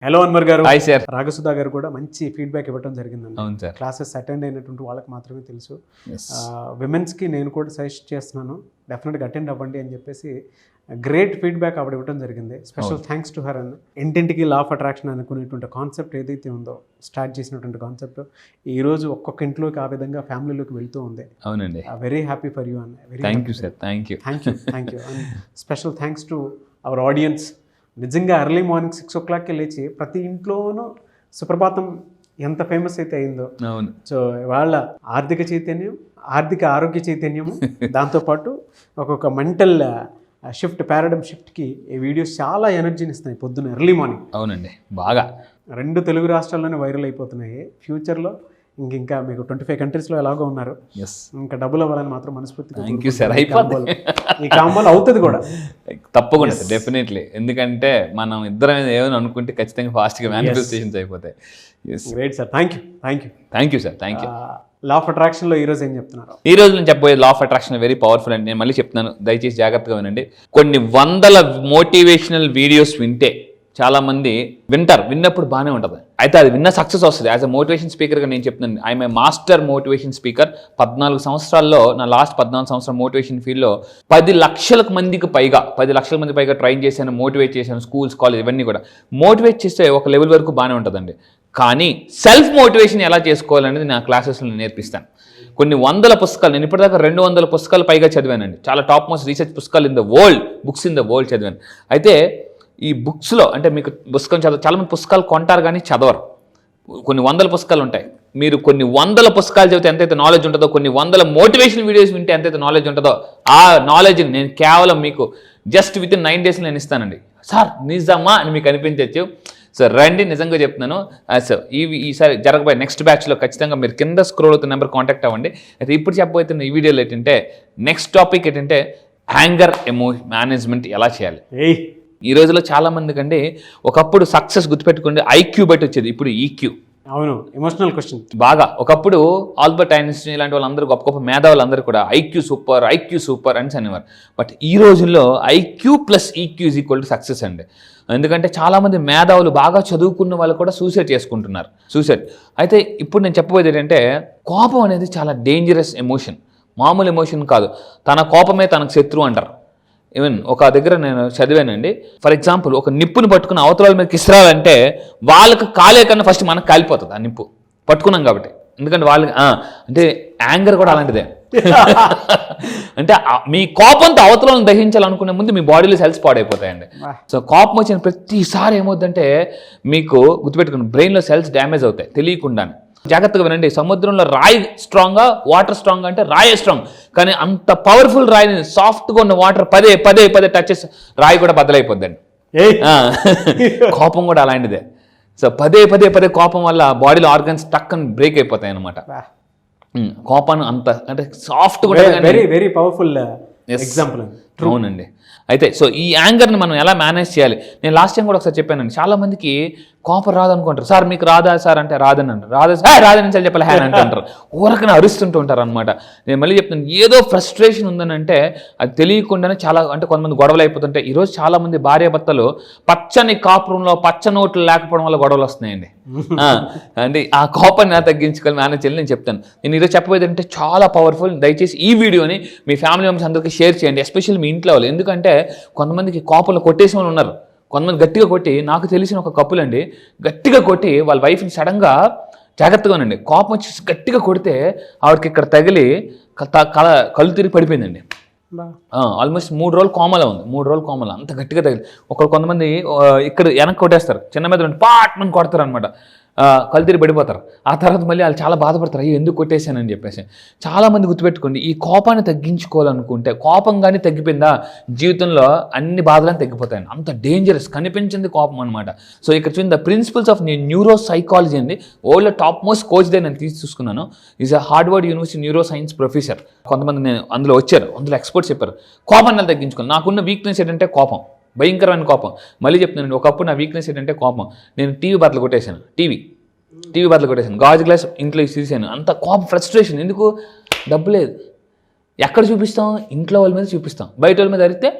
Hello Anwar గారు. Hi sir. రాఘసుధా గారు కూడా మంచి ఫీడ్బ్యాక్ ఇవ్వడం జరిగిందండి. అవును సార్. క్లాసెస్ అటెండ్ అయినటువంటి వాళ్ళకి మాత్రమే తెలుసు. Yes. విమెన్స్కి నేను కూడా సజెస్ట్ చేస్తున్నాను, డెఫినెట్గా అటెండ్ అవ్వండి అని చెప్పేసి గ్రేట్ ఫీడ్బ్యాక్ ఆవిడ ఇవ్వడం జరిగింది. Special thanks to her. అన్న ఇంటింటికి లా ఆఫ్ అట్రాక్షన్ అనుకునేటువంటి కాన్సెప్ట్ ఏదైతే ఉందో, స్టార్ట్ చేసినటువంటి కాన్సెప్ట్ ఈరోజు ఒక్కొక్క ఇంట్లోకి ఆ విధంగా ఫ్యామిలీలోకి వెళ్తూ ఉంది. అవునండి. వెరీ హ్యాపీ ఫర్ యూ అన్న. Thank you sir. Thank you. Thank you. And special thanks to our audience. నిజంగా ఎర్లీ మార్నింగ్ 6 o'clockకి లేచి ప్రతి ఇంట్లోనూ సుప్రభాతం ఎంత ఫేమస్ అయితే అయిందో. అవును. సో వాళ్ళ ఆర్థిక చైతన్యం, ఆర్థిక ఆరోగ్య చైతన్యము, దాంతోపాటు ఒక్కొక్క మెంటల్ షిఫ్ట్, పారాడమ్ షిఫ్ట్కి ఈ వీడియోస్ చాలా ఎనర్జీని ఇస్తున్నాయి పొద్దున్న ఎర్లీ మార్నింగ్. అవునండి, బాగా 2 తెలుగు రాష్ట్రాల్లోనే వైరల్ అయిపోతున్నాయి. ఫ్యూచర్లో ఇంకా మీకు 25 కంట్రీస్లో ఎలాగో ఉన్నారు. ఎస్, ఇంకా డబ్బులు అవ్వాలని మాత్రం మనస్ఫూర్తిగా థ్యాంక్ యూ సార్. అయిపోతుంది, ఈ కాంబోలు అవుతుంది కూడా తప్పకుండా సార్, డెఫినెట్లీ. ఎందుకంటే మనం ఇద్దరం ఏమైనా అనుకుంటే ఖచ్చితంగా ఫాస్ట్గా మేనిఫెస్టేషన్స్ అయిపోతాయి. Yes, great sir. Thank you sir. Thank you. Law of అట్రాక్షన్లో ఈరోజు ఏం చెప్తున్నారు? ఈ రోజు నేను చెప్పబోయే law of attraction very powerful అండి. నేను మళ్ళీ చెప్తున్నాను, దయచేసి జాగ్రత్తగా వినండి. కొన్ని వందల మోటివేషనల్ వీడియోస్ వింటే చాలా మంది వింటారు, విన్నప్పుడు బాగానే ఉంటుంది, అయితే అది విన్న సక్సెస్ వస్తుంది. యాజ్ అ మోటివేషన్ స్పీకర్గా నేను చెప్తున్నాను, I'm a master motivation speaker. 14 సంవత్సరాల్లో, నా లాస్ట్ 14 సంవత్సరాల మోటివేషన్ ఫీల్డ్లో 10 లక్షల మందికి పైగా ట్రైన్ చేశాను, మోటివేట్ చేశాను. స్కూల్స్, కాలేజ్ ఇవన్నీ కూడా మోటివేట్ చేస్తే ఒక లెవెల్ వరకు బాగానే ఉంటుందండి. కానీ సెల్ఫ్ మోటివేషన్ ఎలా చేసుకోవాలనేది నా క్లాసెస్లో నేర్పిస్తాను. కొన్ని వందల పుస్తకాలు, నేను ఇప్పటిదాకా 200 పుస్తకాలు పైగా చదివానండి. చాలా టాప్ మోస్ట్ రీసెర్చ్ పుస్తకాలు in the world, books in the world చదివాను. అయితే ఈ బుక్స్లో అంటే మీకు పుస్తకం చాలామంది పుస్తకాలు కొంటారు కానీ చదవరు. కొన్ని వందల పుస్తకాలు ఉంటాయి. మీరు కొన్ని వందల పుస్తకాలు చదివితే ఎంతైతే నాలెడ్జ్ ఉంటుందో, కొన్ని వందల మోటివేషన్ వీడియోస్ వింటే ఎంతైతే నాలెడ్జ్ ఉంటుందో, ఆ నాలెడ్జ్ని నేను కేవలం మీకు జస్ట్ విత్ ఇన్ 9 days నేను ఇస్తానండి. సార్ నిజమా అని మీకు అనిపించవచ్చు. సో రండి, నిజంగా చెప్తున్నాను. సో ఈసారి జరగబోయే నెక్స్ట్ బ్యాచ్లో ఖచ్చితంగా మీరు కింద స్క్రోల్ అవుతున్న నెంబర్ కాంటాక్ట్ అవ్వండి. అయితే ఇప్పుడు చెప్పబోతున్న ఈ వీడియోలో ఏంటంటే, నెక్స్ట్ టాపిక్ ఏంటంటే యాంగర్ మేనేజ్మెంట్ ఎలా చేయాలి. ఈ రోజులో చాలా మందికి అండి, ఒకప్పుడు సక్సెస్ గుర్తుపెట్టుకోండి ఐక్యూ బట్టి వచ్చేది, ఇప్పుడు ఈక్యూ. అవును, ఎమోషనల్ క్వశ్చన్ బాగా. ఒకప్పుడు ఆల్బర్ట్ ఐన్స్టీన్ ఇలాంటి వాళ్ళందరూ గొప్ప గొప్ప మేధావులందరూ కూడా ఐక్యూ సూపర్ అని అనేవారు. బట్ ఈ రోజుల్లో IQ plus EQ is equal to success అండి. ఎందుకంటే చాలామంది మేధావులు, బాగా చదువుకున్న వాళ్ళు కూడా సూసైడ్ చేసుకుంటున్నారు. అయితే ఇప్పుడు నేను చెప్పబోయేది ఏంటంటే, కోపం అనేది చాలా డేంజరస్ ఎమోషన్, మామూలు ఎమోషన్ కాదు. తన కోపమే తనకు శత్రువు అంటారు. ఈవెన్ ఒక దగ్గర నేను చదివానండి, ఫర్ ఎగ్జాంపుల్ ఒక నిప్పుని పట్టుకుని అవతల మీద కిసరాలంటే వాళ్ళకి కాలే కన్నా ఫస్ట్ మనకు కాలిపోతుంది ఆ నిప్పు పట్టుకున్నాం కాబట్టి. ఎందుకంటే వాళ్ళకి అంటే యాంగర్ కూడా అలాంటిదే. అంటే మీ కోపంతో అవతలను దహించాలనుకునే ముందు మీ బాడీలో సెల్స్ పాడైపోతాయండి. సో కోపం వచ్చిన ప్రతిసారి ఏమవుతుందంటే, మీకు గుర్తుపెట్టుకుని బ్రెయిన్లో సెల్స్ డ్యామేజ్ అవుతాయి తెలియకుండానే. జాగ్రత్తగా వినండి, సముద్రంలో రాయి స్ట్రాంగ్గా, వాటర్ స్ట్రాంగ్ అంటే రాయే స్ట్రాంగ్, కానీ అంత పవర్ఫుల్ రాయిని సాఫ్ట్గా ఉన్న వాటర్ పదే టచ్ చేసి రాయి కూడా బద్దలైపోద్దండి. కోపం కూడా అలాంటిదే. సో పదే కోపం వల్ల బాడీలో ఆర్గన్స్ టక్కని బ్రేక్ అయిపోతాయి అనమాట. కోపాన్ని అంత అంటే సాఫ్ట్ కూడా వెరీ పవర్ఫుల్ ఎగ్జాంపుల్. అవునండి. అయితే సో ఈ యాంగర్ని మనం ఎలా మేనేజ్ చేయాలి, నేను లాస్ట్ టైం కూడా ఒకసారి చెప్పానండి. చాలా మందికి కోపం రాదనుకుంటారు. సార్ మీకు రాదా సార్ అంటే రాదని అంటారు. రాదని సార్ చెప్పాలి హ్యాన్ అంటే అంటారు. ఊరకనే అరుస్తుంటూ ఉంటారు అనమాట. నేను మళ్ళీ చెప్తాను, ఏదో ఫ్రస్ట్రేషన్ ఉందని అంటే అది తెలియకుండానే చాలా, అంటే కొంతమంది గొడవలు అయిపోతుంటాయి. ఈరోజు చాలా మంది భార్యాభర్తలు పచ్చని కాపురంలో పచ్చ నోట్లు లేకపోవడం వల్ల గొడవలు వస్తున్నాయండి. అంటే ఆ కోపాన్ని ఎలా తగ్గించుకోవాలి, మేనేజ్ చేయాలి నేను చెప్తాను. నేను ఈరోజు చెప్పబోయేది అంటే చాలా పవర్ఫుల్. దయచేసి ఈ వీడియోని మీ ఫ్యామిలీ మెంబర్స్ అందరికీ షేర్ చేయండి, ఎస్పెషల్లీ మీ ఇంట్లో వాళ్ళు. ఎందుకంటే కొంతమందికి కోపంలో కొట్టేసిన వాళ్ళు ఉన్నారు. కొంతమంది గట్టిగా కొట్టి, నాకు తెలిసిన ఒక కపుల్ అండి, గట్టిగా కొట్టి వాళ్ళ వైఫ్ని సడన్గా, జాగ్రత్తగా ఉండండి, కోపం వచ్చి గట్టిగా కొడితే ఆవిడకి ఇక్కడ తగిలి కళ్ళు తిరిగి పడిపోయిందండి. ఆల్మోస్ట్ 3 రోజులు కోమలో ఉంది. 3 రోజులు కోమలో అంత గట్టిగా తగిలి. కొంతమంది ఇక్కడ వెనక్కి కొట్టేస్తారు, చిన్న మీద పాట్ మని కొడతారు అనమాట, కళ్ళు తిరిగి పడిపోతారు. ఆ తర్వాత మళ్ళీ వాళ్ళు చాలా బాధపడతారు, అయ్యో ఎందుకు కొట్టేశానని చెప్పేసి. చాలామంది గుర్తుపెట్టుకోండి, ఈ కోపాన్ని తగ్గించుకోవాలనుకుంటే, కోపం కానీ తగ్గిపోయిందా జీవితంలో అన్ని బాధలను తగ్గిపోతాయండి. అంత డేంజరస్ కనిపించింది కోపం అనమాట. సో ఇక్కడ చూడండి, the principles of neuro psychology అండి, వరల్డ్లో టాప్ మోస్ట్ కోచ్ దే నేను చూసుకున్నాను. Is a Harvard university neuro science professor. కొంతమంది నేను అందులో వచ్చారు, అందులో ఎక్స్పర్ట్స్ చెప్పారు కోపాన్ని తగ్గించుకోవాలి. నాకున్న వీక్నెస్ ఏంటంటే కోపం, భయంకరమైన కోపం. మళ్ళీ చెప్తున్నాను, ఒకప్పుడు నా వీక్నెస్ ఏంటంటే కోపం. నేను టీవీ బద్దలు కొట్టేశాను, గాజు గ్లాస్ ఇంట్లో తీసాను. అంత కోపం, ఫ్రస్ట్రేషన్. ఎందుకు? డబ్బు లేదు. ఎక్కడ చూపిస్తాం? ఇంట్లో వాళ్ళ మీద చూపిస్తాం, బయట వాళ్ళ మీద అరిస్తే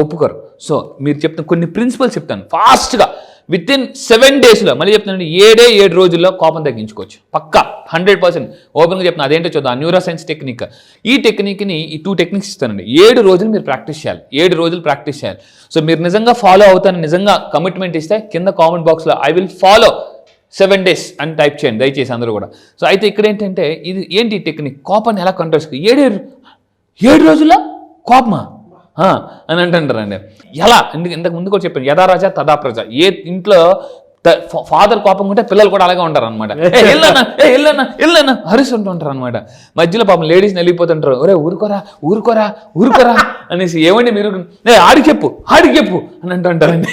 ఒప్పుకోరు. సో మీరు చెప్తాను, కొన్ని ప్రిన్సిపల్స్ చెప్తాను ఫాస్ట్గా. విత్ ఇన్ 7 daysలో, మళ్ళీ చెప్తున్నాను 7 రోజుల్లో కోపం తగ్గించుకోవచ్చు పక్కా 100%. ఓపెన్గా చెప్తున్నా, అదేంటో చూద్దాం. Neuro science technique. ఈ టెక్నిక్ని, ఈ 2 టెక్నిక్స్ ఇస్తానండి. 7 రోజులు మీరు ప్రాక్టీస్ చేయాలి. 7 రోజులు ప్రాక్టీస్ చేయాలి. సో మీరు నిజంగా ఫాలో అవుతాను, నిజంగా కమిట్మెంట్ ఇస్తే కింద కామెంట్ బాక్స్లో ఐ విల్ ఫాలో 7 days అని టైప్ చేయండి దయచేసి అందరూ కూడా. సో అయితే ఇక్కడ ఏంటంటే ఇది ఏంటి టెక్నిక్, కోపాన్ని ఎలా కంట్రోల్ చేసుకో 7 రోజుల్లో కోపమా అని అంటుంటారండి. ఎలా, ఇంతకు ముందు కూడా చెప్పాను, యథా రాజా తదా ప్రజ. ఏ ఇంట్లో ఫాదర్ కోపం ఉంటే పిల్లలు కూడా అలాగే ఉంటారు అనమాట. వెళ్ళన్నా హరిస్తుంటూ ఉంటారు అనమాట. మధ్యలో పాపం లేడీస్ని వెళ్ళిపోతుంటారు, ఒరే ఊరుకోరా అనేసి, ఏమండి మీరు ఆడికి చెప్పు అని అంటుంటారండి.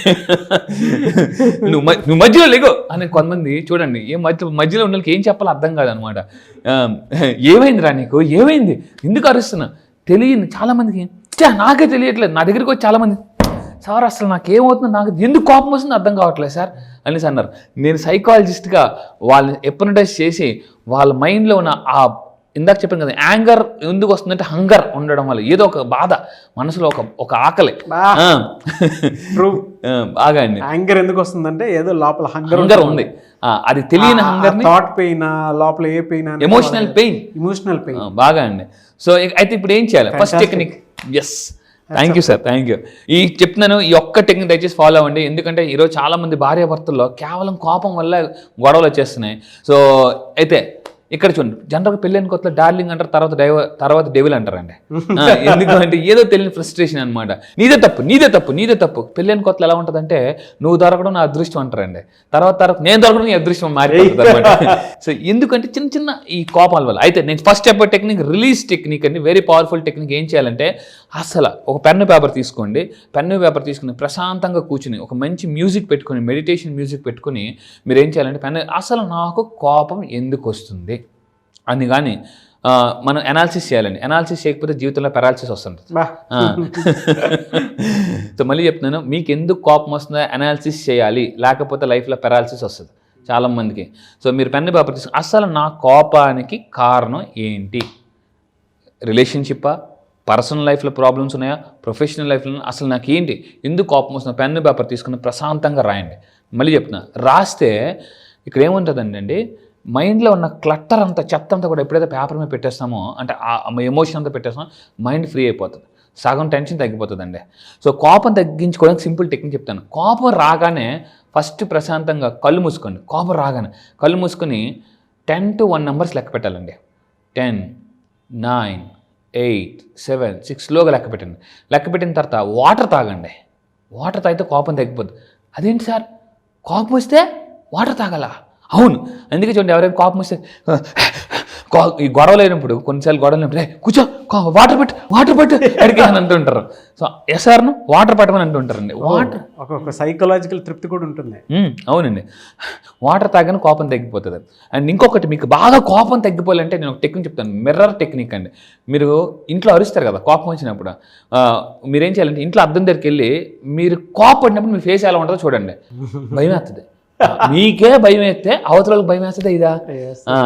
నువ్వు మధ్యలో లేగో అని కొంతమంది చూడండి, మధ్యలో ఉన్న వాళ్ళకి ఏం చెప్పాలో అర్థం కాదనమాట. ఏమైందిరా నీకు, ఏమైంది, ఎందుకు అరుస్తున్నా తెలియదు చాలామందికి. నాకే తెలియట్లేదు, నా దగ్గరికి వచ్చి చాలామంది, సార్ అసలు నాకేమవుతుందో, నాకు ఎందుకు కోపం వస్తుందో అర్థం కావట్లేదు సార్ అనేసి అన్నారు. నేను సైకాలజిస్ట్గా వాళ్ళని ఎప్నటైజ్ చేసి వాళ్ళ మైండ్లో ఉన్న ఆ ఇందాక చెప్పాను కదా, యాంగర్ ఎందుకు వస్తుందంటే హంగర్ ఉండడం వల్ల, ఏదో ఒక బాధ మనసులో ఒక ఆకలి బాగా అండి. యాంగర్ ఎందుకు వస్తుందంటే ఏదో లోపల హంగర్ ఉంది, అది తెలియని హంగర్, థాట్ పెయిన్, లోపల ఏ పెయిన్, ఎమోషనల్ పెయిన్ బాగా అండి. సో అయితే ఇప్పుడు ఏం చేయాలి, first technique. Yes, thank you sir, thank you. ఈ చెప్తున్నాను, ఈ ఒక్క టెక్నిక్ దయచేసి ఫాలో అవ్వండి. ఎందుకంటే ఈరోజు చాలామంది భార్యాభర్తల్లో కేవలం కోపం వల్ల గొడవలు వచ్చేస్తున్నాయి. సో అయితే ఇక్కడ చూడండి, జనరల్గా పెళ్ళైన కొత్తలో డార్లింగ్ అంటారు, తర్వాత డెవిల్ అంటారండి. ఎందుకంటే ఏదో తెలియని ఫ్రస్ట్రేషన్ అనమాట. నీదే తప్పు. పెళ్ళైన కొత్తలో ఎలా ఉంటుందంటే, నువ్వు దొరకడం నా అదృష్టం అంటారండి. తర్వాత నేను దొరకడం నీ అదృష్టం మారిపోతుంది అనమాట. సో ఎందుకంటే చిన్న ఈ కోపాల వల్ల. అయితే నేను ఫస్ట్ చెప్పే టెక్నిక్ రిలీజ్ టెక్నిక్ అండి, వెరీ పవర్ఫుల్ టెక్నిక్. ఏం చేయాలంటే, అసలు ఒక పెన్ను పేపర్ తీసుకోండి. పెన్ను పేపర్ తీసుకుని ప్రశాంతంగా కూర్చుని ఒక మంచి మ్యూజిక్ పెట్టుకుని, మెడిటేషన్ మ్యూజిక్ పెట్టుకుని మీరు ఏం చేయాలంటే, అసలు నాకు కోపం ఎందుకు వస్తుంది అని కానీ మనం అనాలిసిస్ చేయాలండి. అనాలిసిస్ చేయకపోతే జీవితంలో పెరాలసిస్ వస్తుంది. సో మళ్ళీ చెప్తున్నాను, మీకు ఎందుకు కోపం వస్తుందో అనాలిసిస్ చేయాలి, లేకపోతే లైఫ్లో పెరాలసిస్ వస్తుంది చాలామందికి. సో మీరు పెన్ను పేపర్ తీసుకుని అసలు నా కోపానికి కారణం ఏంటి, రిలేషన్షిప్పా, పర్సనల్ లైఫ్లో ప్రాబ్లమ్స్ ఉన్నాయా, ప్రొఫెషనల్ లైఫ్లో అసలు నాకు ఏంటి, ఎందుకు కోపం వస్తుందో పెన్ను పేపర్ తీసుకుని ప్రశాంతంగా రాయండి. మళ్ళీ చెప్తున్నా, రాస్తే ఇక్కడ ఏముంటుందండి అండి, మైండ్లో ఉన్న క్లట్టర్ అంతా, చెత్త అంతా కూడా ఎప్పుడైతే పేపర్ మీద పెట్టేస్తామో, అంటే ఆ ఎమోషన్ అంతా పెట్టేస్తామో, మైండ్ ఫ్రీ అయిపోతుంది, సగం టెన్షన్ తగ్గిపోతుందండి. సో కోపం తగ్గించుకోవడానికి సింపుల్ టెక్నిక్ చెప్తాను. కోపం రాగానే ఫస్ట్ ప్రశాంతంగా కళ్ళు మూసుకోండి. కోపం రాగానే కళ్ళు మూసుకొని 10 to 1 numbers లెక్క పెట్టాలండి. 10, 9, 8, 7, 6 స్లోగా లెక్క పెట్టండి. లెక్క పెట్టిన తర్వాత వాటర్ తాగండి. వాటర్ తాగితే కోపం తగ్గిపోద్ది. అదేంటి సార్, కోపం వస్తే వాటర్ తాగాల? అవును, అందుకే చూడండి, ఎవరైనా కోపం వస్తే ఈ గొడవలు అయినప్పుడు, కొన్నిసార్లు గొడవలు అయినప్పుడు కూర్చో, వాటర్ పట్టు అడిగి అని అంటుంటారు. సో ఎస్ఆర్ను వాటర్ పట్టమని అంటుంటారండి. వాటర్ ఒక సైకలాజికల్ తృప్తి కూడా ఉంటుంది. అవునండి, వాటర్ తాగానే కోపం తగ్గిపోతుంది. అండ్ ఇంకొకటి, మీకు బాగా కోపం తగ్గిపోవాలంటే నేను ఒక టెక్నిక్ చెప్తాను, మిర్రర్ టెక్నిక్ అండి. మీరు ఇంట్లో అరుస్తారు కదా కోపం వచ్చినప్పుడు, మీరేం చేయాలంటే ఇంట్లో అద్దం దగ్గరికి వెళ్ళి మీరు కోపడినప్పుడు మీ ఫేస్ ఎలా ఉంటుందో చూడండి, భయం వేస్తుంది. మీకే భయం వేస్తే అవతలకు భయం వేస్తుంది ఇదా.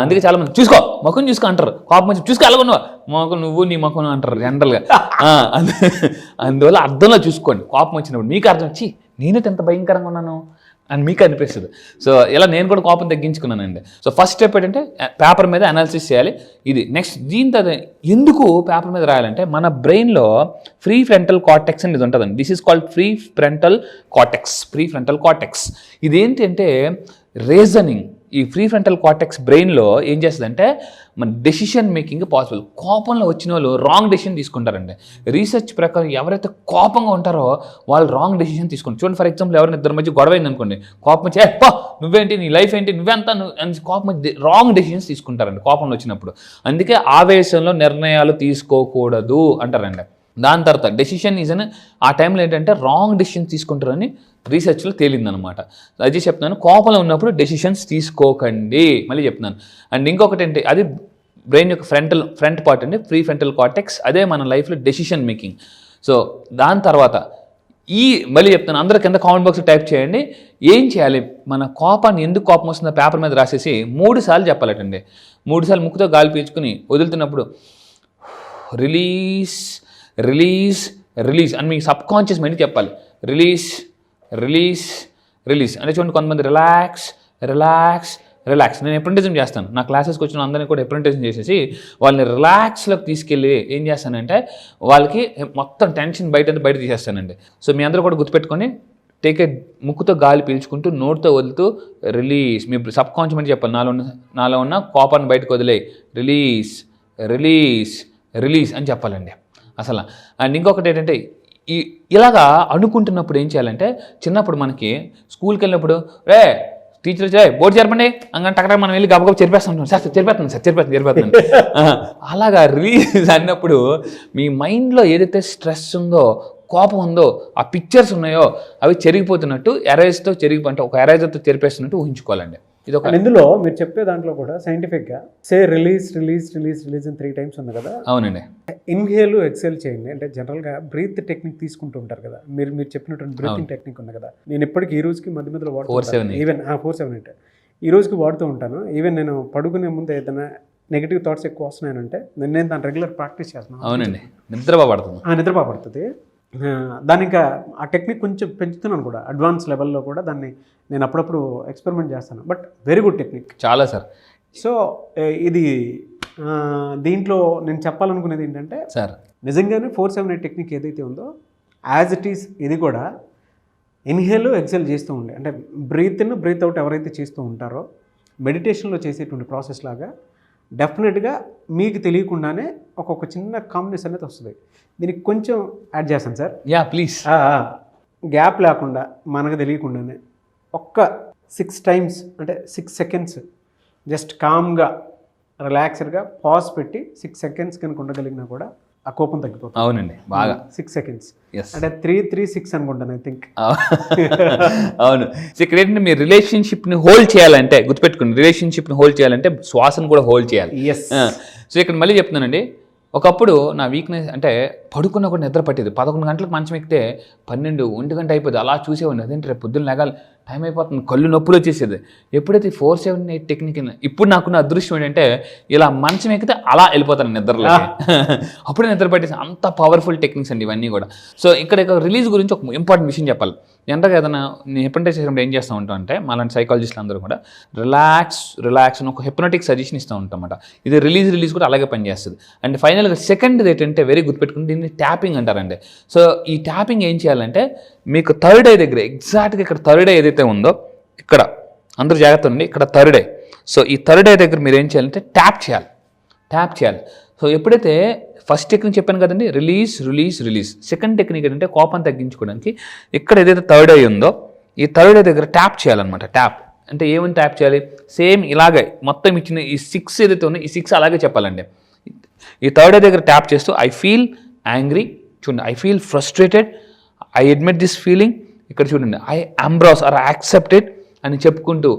అందుకే చాలా మంది చూసుకో అంటారు, కోపం వచ్చి చూసుకో ఎలా ఉన్నావా, మొఖం నువ్వు నీ మొఖం అంటారు జనరల్గా. అందువల్ల అర్థంలో చూసుకోండి, కోపం వచ్చినప్పుడు మీకు అర్థం వచ్చి నేను ఎంత భయంకరంగా ఉన్నాను అని మీకు అనిపిస్తుంది. సో ఇలా నేను కూడా కోపం తగ్గించుకున్నానండి. సో ఫస్ట్ స్టెప్ ఏంటంటే పేపర్ మీద అనాలిసిస్ చేయాలి. ఇది నెక్స్ట్. దీంతో ఎందుకు పేపర్ మీద రాయాలంటే, మన బ్రెయిన్లో ప్రీ ఫ్రంటల్ కార్టెక్స్ అనేది ఉంటుందండి. This is called pre frontal cortex. ఇదేంటంటే రీజనింగ్. ఈ ప్రీ ఫ్రంటల్ కార్టెక్స్ బ్రెయిన్లో ఏం చేస్తుందంటే, మన డెసిషన్ మేకింగ్ పాసిబుల్. కోపంలో వచ్చిన వాళ్ళు రాంగ్ డెసిషన్ తీసుకుంటారండి. రీసెర్చ్ ప్రకారం ఎవరైతే కోపంగా ఉంటారో వాళ్ళు రాంగ్ డెసిషన్ తీసుకుంటారు. చూడండి, ఫర్ ఎగ్జాంపుల్ ఎవరైనా ఇద్దరి మధ్య గొడవ అయింది అనుకోండి, కోపం వచ్చి నువ్వేంటి, నీ లైఫ్ ఏంటి, నువ్వెంత అని కోపం రాంగ్ డెసిషన్స్ తీసుకుంటారండి కోపంలో వచ్చినప్పుడు. అందుకే ఆవేశంలో నిర్ణయాలు తీసుకోకూడదు అంటారండి. దాని తర్వాత డెసిషన్ ఈజ్ అని ఆ టైంలో ఏంటంటే రాంగ్ డెసిషన్స్ తీసుకుంటారని రీసెర్చ్లో తేలిందనమాట. అది చెప్తున్నాను, కోపంలో ఉన్నప్పుడు డెసిషన్స్ తీసుకోకండి. మళ్ళీ చెప్తున్నాను. అండ్ ఇంకొకటి ఏంటి, అది బ్రెయిన్ యొక్క ఫ్రంట్ పార్ట్ అండి, ప్రీ ఫ్రంటల్ కార్టెక్స్. అదే మన లైఫ్లో డెసిషన్ మేకింగ్. సో దాని తర్వాత మళ్ళీ చెప్తాను, అందరూ కింద కామెంట్ బాక్స్ టైప్ చేయండి. ఏం చేయాలి, మన కోపాన్ని ఎందుకు కోపం వస్తుందో పేపర్ మీద రాసేసి 3 సార్లు చెప్పాలటండి. 3 సార్లు ముక్కుతో గాలి పీల్చుకుని వదులుతున్నప్పుడు రిలీజ్ అని మీకు సబ్ కాన్షియస్ మైండ్ చెప్పాలి. Release release. అంటే చూడండి కొంతమంది రిలాక్స్ రిలాక్స్ రిలాక్స్. నేను ఎప్రెంటిజం చేస్తాను, నా క్లాసెస్కి వచ్చిన అందరినీ కూడా ఎప్రెంటిజం చేసేసి వాళ్ళని రిలాక్స్లోకి తీసుకెళ్ళి ఏం చేస్తానంటే వాళ్ళకి మొత్తం టెన్షన్ బయట తీసేస్తానండి. సో మీ అందరూ కూడా గుర్తుపెట్టుకొని టేక్ ఏ ముక్కుతో గాలి పీల్చుకుంటూ నోటితో వదులుతూ రిలీజ్. మీ సబ్ కాన్షియస్ చెప్పాలి నాలో ఉన్న కోపాన్ని బయటకు వదిలే రిలీజ్ రిలీజ్ రిలీజ్ అని చెప్పాలండి అసలు. అండ్ ఇంకొకటి ఏంటంటే ఇలాగా అనుకుంటున్నప్పుడు ఏం చేయాలంటే చిన్నప్పుడు మనకి స్కూల్కి వెళ్ళినప్పుడు రే టీచర్ వచ్చే బోర్డు చేరపండి అంగ టకటక మనం వెళ్ళి గబగబా చెరిపేస్తాం సార్ చెరిపేస్తాను అలాగా రిలీజ్ అన్నప్పుడు మీ మైండ్లో ఏదైతే స్ట్రెస్ ఉందో కోపం ఉందో ఆ పిక్చర్స్ ఉన్నాయో అవి చెరిగిపోతున్నట్టు ఎరేజ్తో అంటే ఒక ఎరేజర్తో చెరిపేస్తున్నట్టు ఊహించుకోవాలండి. ఇది ఒక ఇందులో మీరు చెప్పే దాంట్లో కూడా సైంటిఫిక్గా సే రిలీజ్ రిలీజ్ రిలీజ్ రిలీజ్ అని 3 times ఉంది కదా. అవునండి. ఇన్హేల్ ఎక్సెల్ చేయండి. అంటే జనరల్గా బ్రీత్ టెక్నిక్ తీసుకుంటూ ఉంటారు కదా, మీరు చెప్పినటువంటి బ్రీతింగ్ టెక్నిక్ ఉంది కదా, నేను ఇప్పటికీ ఈ రోజుకి మధ్యలో వాడుతాను. ఈవెన్ 4-7-8 ఈ రోజుకి వాడుతూ ఉంటాను. ఈవెన్ నేను పడుకునే ముందు ఏదైనా నెగిటివ్ థాట్స్ ఎక్కువ వస్తున్నాయంటే నేను దాన్ని రెగ్యులర్ ప్రాక్టీస్ చేస్తున్నాను. అవునండి, నిద్రపోబడుతుంది. దాని ఇంకా ఆ టెక్నిక్ కొంచెం పెంచుతున్నాను కూడా, అడ్వాన్స్ లెవెల్లో కూడా దాన్ని నేను అప్పుడప్పుడు ఎక్స్పెరిమెంట్ చేస్తాను. బట్ వెరీ గుడ్ టెక్నిక్ చాలా సార్. సో ఇది దీంట్లో నేను చెప్పాలనుకునేది ఏంటంటే సార్ నిజంగానే 4-7-8 టెక్నిక్ ఏదైతే ఉందో యాజ్ ఇట్ ఈస్ ఇది కూడా ఇన్హేల్ ఎక్సెల్ చేస్తూ ఉండే, అంటే బ్రీత్ ఇన్ బ్రీత్ అవుట్ ఎవరైతే చేస్తూ ఉంటారో మెడిటేషన్లో చేసేటువంటి ప్రాసెస్ లాగా డెఫినెట్గా మీకు తెలియకుండానే ఒక్కొక్క చిన్న కాంబినేస్ అనేది వస్తుంది. దీనికి కొంచెం యాడ్ చేస్తాను సార్. Yeah please. గ్యాప్ లేకుండా మనకు తెలియకుండానే ఒక్క 6 times అంటే 6 seconds జస్ట్ కామ్గా రిలాక్స్డ్గా పాజ్ పెట్టి 6 seconds కనుక ఉండగలిగినా కూడా ఆ కోపం తగ్గిపోతుంది. అవునండి, బాగా 6 seconds అంటే 3-3-6 అనుకుంటాను ఐ థింక్. అవును. సో ఇక్కడ ఏంటంటే మీరు రిలేషన్షిప్ని హోల్డ్ చేయాలంటే గుర్తుపెట్టుకుని, రిలేషన్షిప్ని హోల్డ్ చేయాలంటే శ్వాసను కూడా హోల్డ్ చేయాలి. సో ఇక్కడ మళ్ళీ చెప్తున్నానండి, ఒకప్పుడు నా వీక్నెస్ అంటే పడుకున్న కూడా నిద్ర పట్టేది. 11 గంటలకు మంచం ఎక్కితే 12-1 గంట అయిపోతుంది. అలా చూసేవాడిని. అదేంటి రేపు పొద్దున్న లేగాలి, టైం అయిపోతుంది, కళ్ళు నొప్పులు వచ్చేసేది. ఎప్పుడైతే 4-7-8 టెక్నిక్ ఇప్పుడు నాకున్న అదృష్టం ఏంటంటే ఇలా మంచం ఎక్కితే అలా వెళ్ళిపోతాను నిద్రలో. అప్పుడే నిద్ర పట్టేసి అంత పవర్ఫుల్ టెక్నిక్స్ అండి ఇవన్నీ కూడా. సో ఇక్కడ రిలీజ్ గురించి ఒక ఇంపార్టెంట్ విషయం చెప్పాలి. ఎంతగా ఏదైనా నేను హిప్నటైజ్ చేసినప్పుడు ఏం చేస్తూ ఉంటాం అంటే మాలాంటి సైకాలజిస్టులు అందరూ కూడా రిలాక్స్ అని ఒక హిప్నటిక్ సజెషన్ ఇస్తూ ఉంటాం అన్నమాట. ఇది రిలీజ్ కూడా అలాగే పనిచేస్తుంది. అండ్ ఫైనల్గా సెకండ్ ఏంటంటే వెరీ గుర్తుపెట్టుకుని దీన్ని ట్యాపింగ్ అంటారండి. సో ఈ ట్యాపింగ్ ఏం చేయాలంటే మీకు థర్డ్ ఐ దగ్గర ఎగ్జాక్ట్గా ఇక్కడ థర్డ్ ఐ ఏదైతే ఉందో ఇక్కడ అందరూ జాగ్రత్త ఉండి ఇక్కడ థర్డ్ ఐ. సో ఈ థర్డ్ ఐ దగ్గర మీరు ఏం చేయాలంటే ట్యాప్ చేయాలి. సో ఎప్పుడైతే ఫస్ట్ టెక్నిక్ చెప్పాను కదండి, రిలీజ్. సెకండ్ టెక్నిక్ ఏంటంటే కోపం తగ్గించుకోవడానికి ఇక్కడ ఏదైతే థర్డ్ ఐ ఉందో ఈ థర్డ్ ఐ దగ్గర ట్యాప్ చేయాలన్నమాట. ట్యాప్ అంటే ఏమని ట్యాప్ చేయాలి, సేమ్ ఇలాగే మొత్తం ఇచ్చిన ఈ 6 ఏదైతే ఉందో ఈ 6 అలాగే చెప్పాలండి. ఈ థర్డ్ ఐ దగ్గర ట్యాప్ చేస్తూ ఐ ఫీల్ యాంగ్రీ, చూడండి I feel frustrated, I admit this feeling, ఇక్కడ చూడండి ఐ ఎంబ్రాస్ ఆర్ యాక్సెప్టెడ్ అని చెప్పుకుంటూ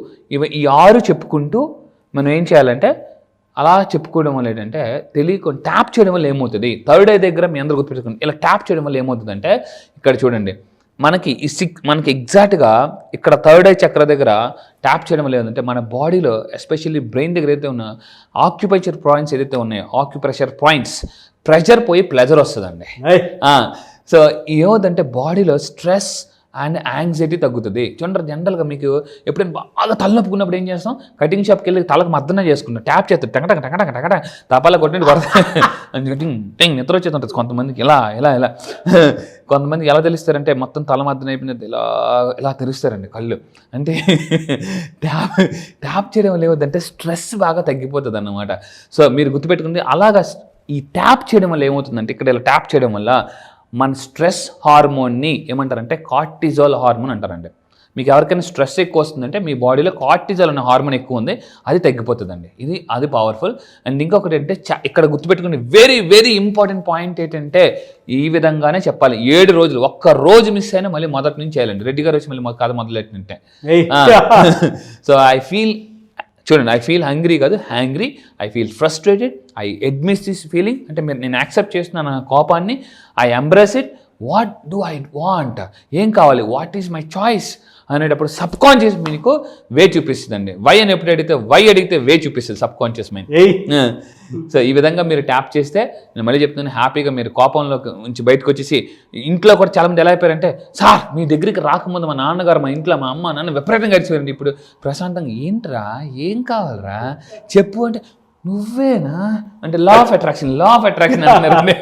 ఈ 6 చెప్పుకుంటూ మనం ఏం చేయాలంటే అలా చెప్పుకోవడం వల్ల ఏంటంటే తెలియకుండా ట్యాప్ చేయడం వల్ల ఏమవుతుంది, థర్డ్ ఐ దగ్గర మీ అందరూ గుర్తుపెట్టుకోండి, ఇలా ట్యాప్ చేయడం వల్ల ఏమవుతుందంటే ఇక్కడ చూడండి మనకి మనకి ఎగ్జాక్ట్గా ఇక్కడ థర్డ్ ఐ చక్ర దగ్గర ట్యాప్ చేయడం వల్ల ఏంటంటే మన బాడీలో ఎస్పెషల్లీ బ్రెయిన్ దగ్గర ఏదైతే ఉన్న ఆక్యుపైచర్ పాయింట్స్ ఏదైతే ఉన్నాయో ఆక్యుప్రెషర్ పాయింట్స్ ప్రెషర్ పోయి ప్లెజర్ వస్తుందండి. సో ఏమవుతుందంటే బాడీలో స్ట్రెస్ అండ్ యాంగ్జైటీ తగ్గుతుంది. చూడండి జనరల్గా మీకు ఎప్పుడైనా బాగా తలనొప్పుకున్నప్పుడు ఏం చేస్తాం, కటింగ్ షాప్కి వెళ్ళి తలకు మద్దన చేసుకుంటాం, ట్యాప్ చేస్తాం, టకటక తపాలా కొట్టినట్టు కొడతాం, నిద్ర వచ్చేస్తుంటుంది కొంతమందికి. ఇలా కొంతమందికి ఎలా తెలుస్తారంటే మొత్తం తల మద్దన అయిపోయినది ఇలా తెరుస్తారండి కళ్ళు. అంటే ట్యాప్ చేయడం వల్ల ఏమవుతుందంటే స్ట్రెస్ బాగా తగ్గిపోతుంది అన్నమాట. సో మీరు గుర్తుపెట్టుకుంటే అలాగా ఈ ట్యాప్ చేయడం వల్ల ఏమవుతుందంటే ఇక్కడ ఇలా ట్యాప్ చేయడం వల్ల మన స్ట్రెస్ హార్మోన్ని ఏమంటారంటే కార్టిజాల్ హార్మోన్ అంటారండి. మీకు ఎవరికైనా స్ట్రెస్ ఎక్కువ వస్తుందంటే మీ బాడీలో కార్టిజాల్ అనే హార్మోన్ ఎక్కువ ఉంది, అది తగ్గిపోతుందండి. అది పవర్ఫుల్. అండ్ ఇంకొకటి అంటే ఇక్కడ గుర్తుపెట్టుకుని వెరీ ఇంపార్టెంట్ పాయింట్ ఏంటంటే ఈ విధంగానే చెప్పాలి. 7 రోజులు, ఒక్క రోజు మిస్ అయినా మళ్ళీ మొదటి నుంచి చేయాలండి. రెడ్డి గారు వచ్చి మళ్ళీ కథ మొదలెట్టినట్టే. సో చూడండి ఐ ఫీల్ హంగ్రీ కాదు hangry, I feel frustrated, I admit this feeling అంటే నేను యాక్సెప్ట్ చేస్తున్నాను నా కోపాన్ని, I embrace it, what do I want ఏం కావాలి, వాట్ ఈజ్ మై చాయిస్, అనేటప్పుడు సబ్ కాన్షియస్ మీకు వే చూపిస్తుందండి. వై అని ఎప్పుడు అడిగితే వై అడిగితే వే చూపిస్తుంది సబ్ కాన్షియస్ మైండ్. సో ఈ విధంగా మీరు ట్యాప్ చేస్తే నేను మళ్ళీ చెప్తున్నాను, హ్యాపీగా మీరు కోపంలో నుంచి బయటకు వచ్చేసి ఇంట్లో కూడా చాలామంది ఎలా అయిపోయారంటే, సార్ మీ దగ్గరికి రాకముందు మా నాన్నగారు మా ఇంట్లో మా అమ్మ నాన్న విపరీతంగా గడిచిపోయారండి, ఇప్పుడు ప్రశాంతంగా ఏంట్రా ఏం కావాలరా చెప్పు అంటే నువ్వేనా అంటే లా ఆఫ్ అట్రాక్షన్ అంటున్నారండి.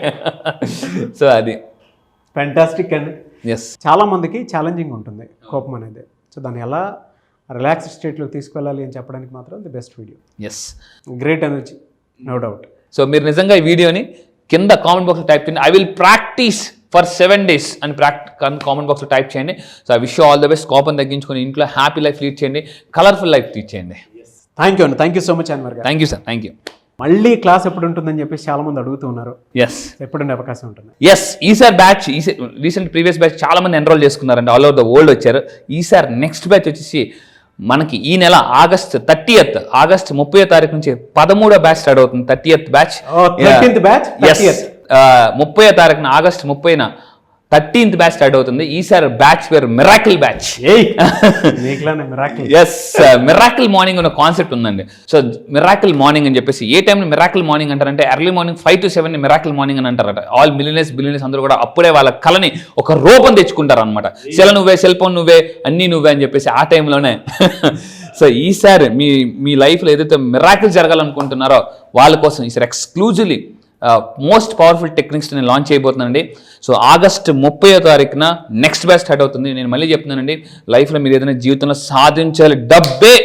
సో అది ఫ్యాంటాస్టిక్ అండి. ఎస్, చాలా మందికి ఛాలెంజింగ్ ఉంటుంది కోపం అనేది. సో దాన్ని ఎలా రిలాక్స్డ్ స్టేట్లోకి తీసుకెళ్ళాలి అని చెప్పడానికి మాత్రం the best video. Yes, great energy, no doubt. So మీరు నిజంగా ఈ వీడియోని కింద కామెంట్ బాక్స్లో టైప్ చేయండి, I will practice for 7 days అని కామెంట్ బాక్స్లో టైప్ చేయండి. So I wish you all the best. కోపం తగ్గించుకొని ఇంట్లో హ్యాపీ లైఫ్ లీడ్ చేయండి, కలర్ఫుల్ లైఫ్ లీడ్ చేయండి. థ్యాంక్ యూ అండి, thank you so much Anwar garu. Thank you sir, thank you. మళ్ళీ క్లాస్ ఎప్పుడు ఉంటుందని చెప్పేసి చాలా మంది అడుగుతూ ఉన్నారు. ఎస్, ఎప్పుడుండే అవకాశం ఉంటుంది? ఎస్, ఈసారి బ్యాచ్ రీసెంట్ ప్రీవియస్ బ్యాచ్ చాలా మంది ఎన్రోల్ చేసుకున్నారండి, ఆల్ ఓవర్ ద వరల్డ్ వచ్చారు. ఈసారి నెక్స్ట్ బ్యాచ్ వచ్చేసి మనకి ఈ నెల ఆగస్ట్ 30వ తారీఖు నుంచి 13వ బ్యాచ్ స్టార్ట్ అవుతుంది. 30th బ్యాచ్, 13th బ్యాచ్, 30వ తారీఖున ఆగస్ట్ 30న 13th బ్యాచ్ స్టార్ట్ అవుతుంది. ఈసారి బ్యాచ్ పేరు miracle batch. Yes, miracle morning అనే కాన్సెప్ట్ ఉందండి. సో మిరాకిల్ మార్నింగ్ అని చెప్పేసి ఏ టైంలో మిరాకిల్ మార్నింగ్ అంటారంటే early morning 5 to 7 miracle morning అని అంటారట. ఆల్ బిలియనర్స్ అందరూ కూడా అప్పుడే వాళ్ళ కళని ఒక రూపం తెచ్చుకుంటారు అనమాట. నువ్వే, సెల్ ఫోన్ నువ్వే, అన్నీ నువ్వే అని చెప్పేసి ఆ టైంలోనే. సో ఈసారి మీ లైఫ్లో ఏదైతే మిరాకిల్ జరగాలనుకుంటున్నారో వాళ్ళ కోసం ఈసారి ఎక్స్క్లూజివ్లీ మోస్ట్ పవర్ఫుల్ టెక్నిక్స్ నేను లాంచ్ చేయబోతున్నానండి. సో ఆగస్ట్ 30వ తారీఖున నెక్స్ట్ బ్యాచ్ స్టార్ట్ అవుతుంది. నేను మళ్ళీ చెప్తున్నానండి, లైఫ్లో మీరు ఏదైనా జీవితంలో సాధించాలి, డబ్బే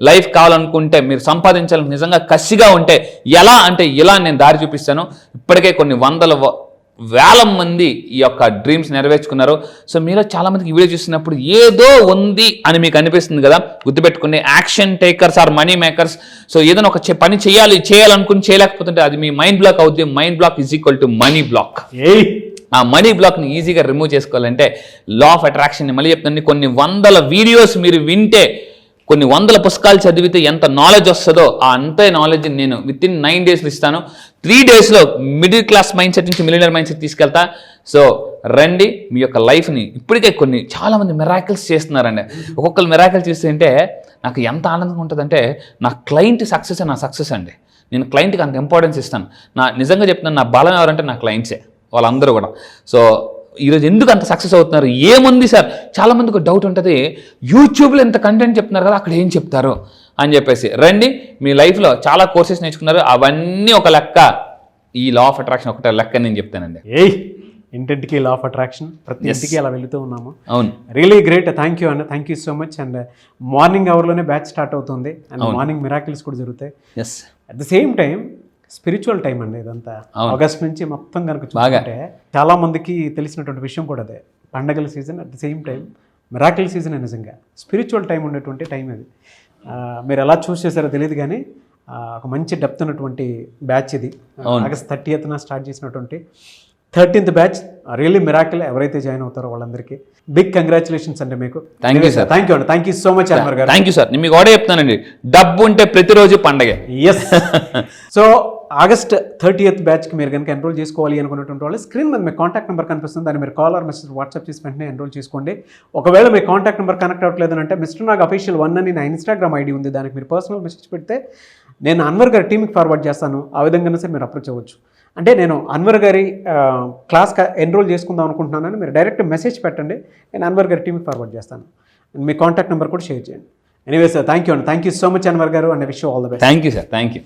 లైఫ్ కావాలనుకుంటే, మీరు సంపాదించాలి నిజంగా కసిగా ఉంటే ఎలా అంటే ఇలా నేను దారి చూపిస్తాను. ఇప్పటికే కొన్ని వేల మంది ఈ యొక్క డ్రీమ్స్ నెరవేర్చుకున్నారు. సో మీలో చాలా మందికి ఈ వీడియో చూస్తున్నప్పుడు ఏదో ఉంది అని మీకు అనిపిస్తుంది కదా, గుర్తుపెట్టుకుని action takers are money makers. So ఏదైనా ఒక పని చేయాలనుకుని చేయలేకపోతుంటే అది మీ మైండ్ బ్లాక్ అవుతుంది. Mind block is equal to money block. ఆ మనీ బ్లాక్ని ఈజీగా రిమూవ్ చేసుకోవాలంటే లా ఆఫ్ అట్రాక్షన్ మళ్ళీ చెప్తాను, కొన్ని 100 వీడియోస్ మీరు వింటే, కొన్ని 100 పుస్తకాలు చదివితే ఎంత నాలెడ్జ్ వస్తుందో అంతే నాలెడ్జ్ నేను విత్-ఇన్ 9 days ఇస్తాను. 3 daysలో మిడిల్ క్లాస్ మైండ్ సెట్ నుంచి మిలియనర్ మైండ్ సెట్ తీసుకెళ్తా. సో రండి, మీ యొక్క లైఫ్ని ఇప్పటికే చాలామంది మిరాకిల్స్ చేస్తున్నారండి. ఒక్కొక్కరు మిరాకిల్ చేస్తుంటే నాకు ఎంత ఆనందంగా ఉంటుందంటే, నా క్లయింట్ సక్సెస్ నా సక్సెస్ అండి. నేను క్లయింట్కి అంత ఇంపార్టెన్స్ ఇస్తాను. నిజంగా చెప్తున్నాను, నా బలం ఎవరంటే నా క్లయింట్సే, వాళ్ళందరూ కూడా. సో ఈరోజు ఎందుకు అంత సక్సెస్ అవుతున్నారు? ఏముంది సార్, చాలామందికి డౌట్ ఉంటుంది, యూట్యూబ్లో ఎంత కంటెంట్ చెప్తున్నారు కదా, అక్కడ ఏం చెప్తారు అని చెప్పేసి. రండి, మీ లైఫ్లో చాలా కోర్సెస్ నేర్చుకున్నారు, అవన్నీ ఒక లెక్క, ఈ లా ఆఫ్ అట్రాక్షన్ ఒకటే లెక్క నేను చెప్తానండి. ఇంటింటికి లా ఆఫ్ అట్రాక్షన్, ప్రతి ఇంటికి అలా వెళుతూ ఉన్నాము. అవును, రియలీ గ్రేట్. థ్యాంక్ యూ అన్న, thank you so much. And morning అవర్లోనే బ్యాచ్ స్టార్ట్ అవుతుంది, అండ్ మార్నింగ్ మిరాకిల్స్ కూడా జరుగుతాయి. Yes, at the same time spiritual time అండి ఇదంతా. ఆగస్ట్ నుంచి మొత్తం కనుక చూసుకుంటే చాలా మందికి తెలిసినటువంటి విషయం కూడా అదే, పండగల season at the same time miracle season. నిజంగా స్పిరిచువల్ టైం ఉండేటువంటి టైం ఇది. మీరు ఎలా చూస్ చేశారో తెలియదు కానీ ఒక మంచి డెప్త్ ఉన్నటువంటి బ్యాచ్ ఇది. ఆగస్ట్ 30th స్టార్ట్ చేసినటువంటి 13th బ్యాచ్ రియల్లీ మిరాకిల్. ఎవరైతే జాయిన్ అవుతారో వాళ్ళందరికీ బిగ్ కంగ్రాచులేషన్స్ అండి మీకు. Thank you sir. Thank you అండి, thank you so much Anwar garu. Thank you sir. నేను మీకు కూడా చెప్తానండి, డబ్బు ఉంటే ప్రతిరోజు పండగే. ఎస్. సో ఆగస్ట్ 30th బ్యాచ్కి మీరు కనుక ఎన్రోల్ చేసుకోవాలి అనుకున్నటువంటి వాళ్ళు స్క్రీన్ మీద మీ కాంటాక్ట్ నెంబర్ కనిపిస్తుంది, దాన్ని మీరు కాల్ ఆర్ మెసేజ్ వాట్సాప్ చేసి వెంటనే ఎన్రోల్ చేసుకోండి. ఒకవేళ మీ కాంటాక్ట్ నెంబర్ కనెక్ట్ అవ్వట్లేదు అంటే మిస్టర్ నాగ్ అఫీషియల్ 1 అని నా ఇన్స్టాగ్రామ్ ఐడి ఉంది, దానికి మీరు పర్సనల్ మెసేజ్ పెడితే నేను అన్వర్ గారి టీమ్కి ఫార్వర్డ్ చేస్తాను. ఆ విధంగానే సార్ మీరు అప్రోచ్ అవ్వచ్చు. అంటే నేను అన్వర్ గారి క్లాస్ ఎన్రోల్ చేసుకుందాం అనుకుంటున్నానని మీరు డైరెక్ట్ మెసేజ్ పెట్టండి, నేను అన్వర్ గారి టీమ్కి ఫార్వర్డ్ చేస్తాను. మీ కాంటాక్ట్ నెంబర్ కూడా షేర్ చేయండి. ఎనీవే సార్, థ్యాంక్ యూ అండి, thank you so much Anwar garu, and wish you all the best. Thank you sir, thank you.